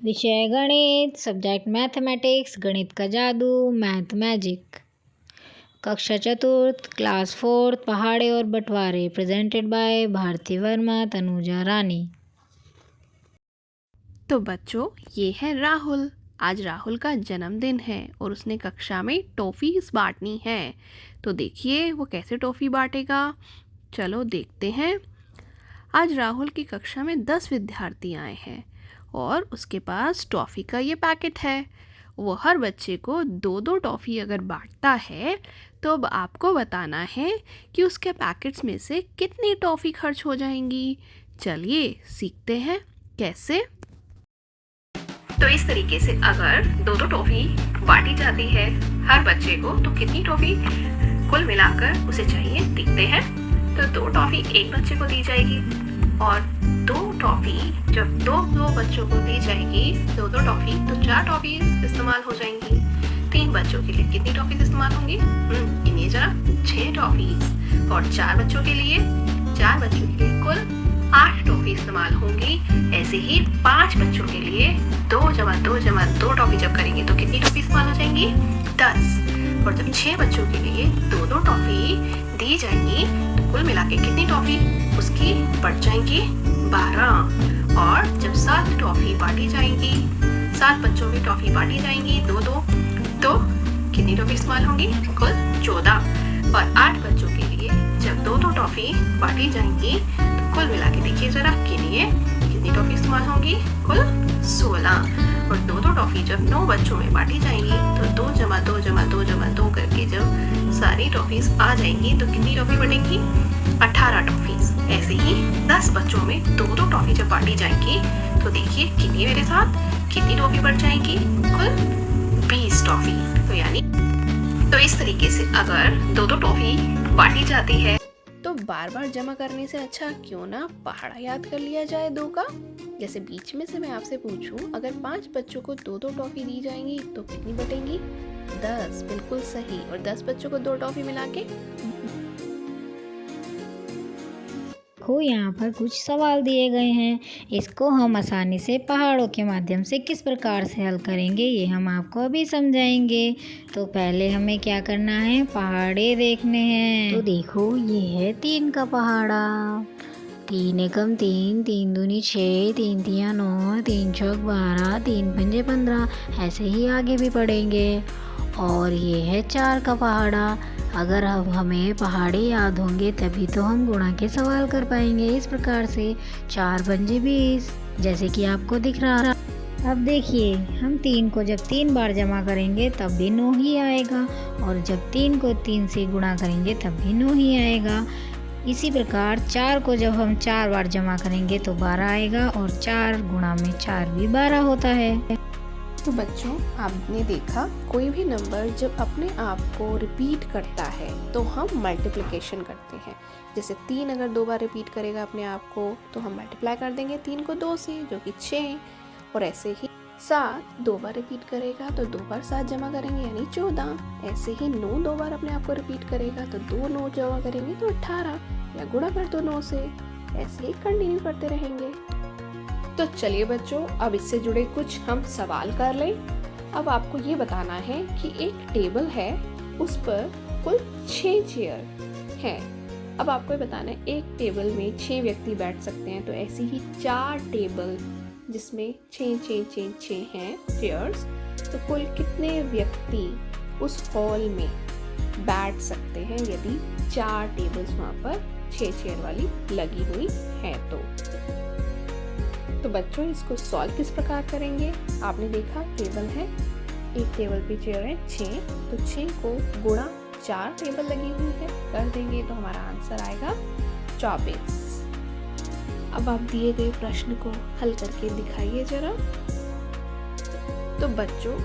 विषय गणित, subject mathematics, गणित का जादू, मैथ मैजिक। कक्षा चतुर्थ, क्लास फोर्थ, पहाड़े और बंटवारे, प्रेजेंटेड बाय भारती वर्मा, तनुजा रानी। तो बच्चों, ये है राहुल। आज राहुल का जन्मदिन है और उसने कक्षा में टॉफ़ीज़ बांटनी है। तो देखिए वो कैसे टॉफ़ी बांटेगा। चलो देखते हैं। आज राहुल की कक्षा में 10 विद्यार्थी आए हैं और उसके पास टॉफ़ी का ये पैकेट है। वो हर बच्चे को 2-2 टॉफ़ी अगर बांटता है तो अब आपको बताना है कि उसके पैकेट्स में से कितनी टॉफ़ी खर्च हो जाएंगी। चलिए सीखते हैं कैसे। तो इस तरीके से अगर 2-2 टॉफ़ी बांटी जाती है हर बच्चे को तो कितनी टॉफ़ी कुल मिलाकर उसे चाहिए देखते हैं। तो 2 टॉफ़ी एक बच्चे को दी जाएगी और 2 टॉफ़ी जब दो बच्चों को दी जाएगी 2-2 टॉफ़ी तो 4 टॉफ़ी इस्तेमाल हो जाएंगी। 3 बच्चों के लिए कितनी टॉफ़ी इस्तेमाल होंगी? गिनिए जरा। 6 टॉफ़ी और 4 बच्चों के लिए कुल 8 टॉफ़ी इस्तेमाल होंगी। ऐसे ही 5 बच्चों के लिए 2 + 2 = 2 टॉफ़ी जब करेंगे तो कितनी टॉफ़ी इस्तेमाल हो जाएंगी? 10। और जब 6 बच्चों के लिए 2-2 टॉफ़ी दी जाएंगी तो कुल मिला के कितनी टॉफ़ी उसकी बढ़ जाएंगी? 12। और जब 7 टॉफ़ी बांटी जाएंगी, 7 बच्चों में टॉफ़ी बांटी जाएंगी 2-2 तो कितनी टॉफ़ी इस्तेमाल होंगी? कुल 14। और 8 बच्चों के लिए जब 2-2 टॉफ़ी बांटी जाएंगी तो कुल मिला के देखिए जरा गिनिए कितनी टॉफ़ी इस्तेमाल होंगी? कुल 16। और 2-2 टॉफ़ी जब 9 बच्चों में बांटी जाएंगी तो 2 + 2 + 2 + 2 करके जब सारी टॉफ़ीज़ आ जाएंगी तो कितनी टॉफ़ी बनेंगी? 18 टॉफ़ीज़। ऐसे ही 10 बच्चों में 2-2 टॉफ़ी जब बांटी जाएंगी तो देखिए गिनिए मेरे साथ कितनी टॉफ़ी बढ़ जाएंगी? कुल 20 टॉफ़ी। तो इस तरीके से अगर 2-2 टॉफ़ी बांटी जाती है तो बार बार जमा करने से अच्छा क्यों ना पहाड़ा याद कर लिया जाए 2 का। जैसे बीच में से मैं आपसे पूछूं, अगर 5 बच्चों को 2-2 टॉफ़ी दी जाएंगी तो कितनी बटेंगी? 10। बिल्कुल सही। और 10 बच्चों को 2 टॉफ़ी मिला के यहाँ पर कुछ सवाल दिए गए हैं। इसको हम आसानी से पहाड़ों के माध्यम से किस प्रकार से हल करेंगे ये हम आपको अभी समझाएंगे। तो पहले हमें क्या करना है? पहाड़े देखने हैं। तो देखो ये है 3 का पहाड़ा। 3 एकम 3, 3 दूनी 6, 3 तिया 9, 3 चौक 12, 3 पंजे 15। ऐसे ही आगे भी पढ़ेंगे। और ये है 4 का पहाड़ा। अगर अब हमें पहाड़े याद होंगे तभी तो हम गुणा के सवाल कर पाएंगे। इस प्रकार से 4 पंजे 20 जैसे कि आपको दिख रहा। अब देखिए हम 3 को जब 3 बार जमा करेंगे तब भी 9 ही आएगा और जब 3 को 3 से गुणा करेंगे तब भी 9 ही आएगा। इसी प्रकार 4 को जब हम 4 बार जमा करेंगे तो 12 आएगा और 4 गुणा में 4 भी 12 होता है। तो बच्चों, आपने देखा कोई भी नंबर जब अपने आप को रिपीट करता है तो हम मल्टीप्लिकेशन करते हैं। जैसे 3 अगर 2 बार रिपीट करेगा अपने आप को तो हम मल्टीप्लाई कर देंगे 3 को 2 से जो कि 6। और ऐसे ही 7 2 बार रिपीट करेगा तो 2 बार 7 जमा करेंगे यानी 14। ऐसे ही 9 2 बार अपने आप को रिपीट करेगा तो 2 9 जमा करेंगे तो 18 या गुणा कर दो 9 से। ऐसे ही कंटिन्यू करते रहेंगे। तो चलिए बच्चों, अब इससे जुड़े कुछ हम सवाल कर लें। अब आपको ये बताना है कि एक टेबल है, उस पर कुल 6 चेयर हैं। अब आपको ये बताना है एक टेबल में 6 व्यक्ति बैठ सकते हैं। तो ऐसी ही 4 टेबल जिसमें 6 हैं चेयर्स, तो कुल कितने व्यक्ति उस हॉल में बैठ सकते हैं यदि 4 टेबल्स वहाँ पर 6 चेयर वाली लगी हुई हैं तो बच्चों इसको सॉल्व किस प्रकार करेंगे? आपने देखा टेबल है, एक टेबल पे चेयर है 6, तो 6 को गुणा 4 टेबल लगी हुई है कर देंगे तो हमारा आंसर आएगा 24। अब आप दिए गए प्रश्न को हल करके दिखाइए जरा। तो बच्चों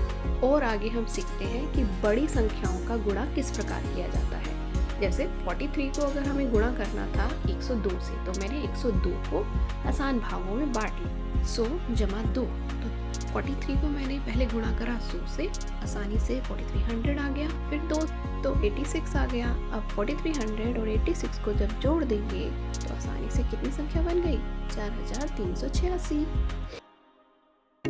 और आगे हम सीखते हैं कि बड़ी संख्याओं का गुणा किस प्रकार किया जाता है। जैसे 43 को अगर हमें गुणा करना था 102 से तो मैंने 102 को आसान भागों में बांट लिया। 100 + 2 तो 43 को मैंने पहले गुणा करा 100 से, आसानी से 4300 आ गया। फिर 2 तो 86 आ गया। अब 4300 और 86 को जब जोड़ देंगे तो आसानी से कितनी संख्या बन गई? 4386।